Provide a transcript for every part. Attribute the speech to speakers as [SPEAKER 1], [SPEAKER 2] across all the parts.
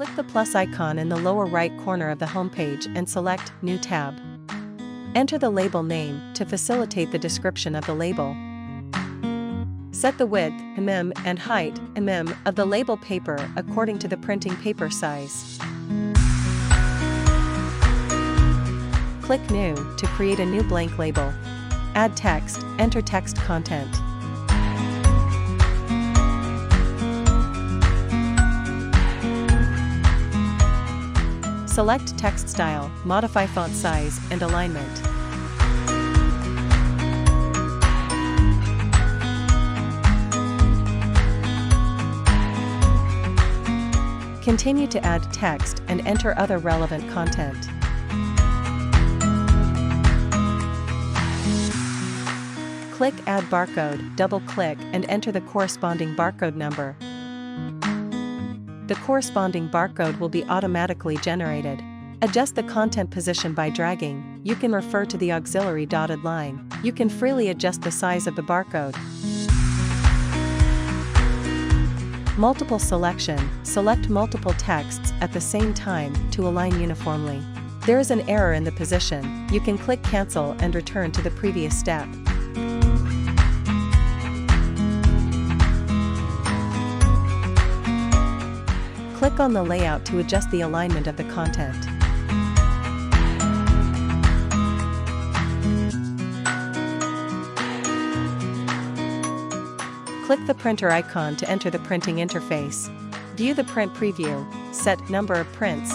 [SPEAKER 1] Click the plus icon in the lower right corner of the homepage and select New tab. Enter the label name to facilitate the description of the label. Set the width mm and height mm of the label paper according to the printing paper size. Click New to create a new blank label. Add text, enter text content. Select text style, modify font size and alignment. Continue to add text and enter other relevant content. Click Add Barcode, double-click and enter the corresponding barcode number. The corresponding barcode will be automatically generated. Adjust the content position by dragging. You can refer to the auxiliary dotted line. You can freely adjust the size of the barcode. Multiple selection. Select multiple texts at the same time to align uniformly. There is an error in the position. You can click Cancel and return to the previous step. Click on the layout to adjust the alignment of the content. Click the printer icon to enter the printing interface. View the print preview, set number of prints,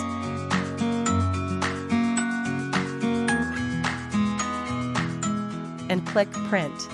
[SPEAKER 1] and click Print.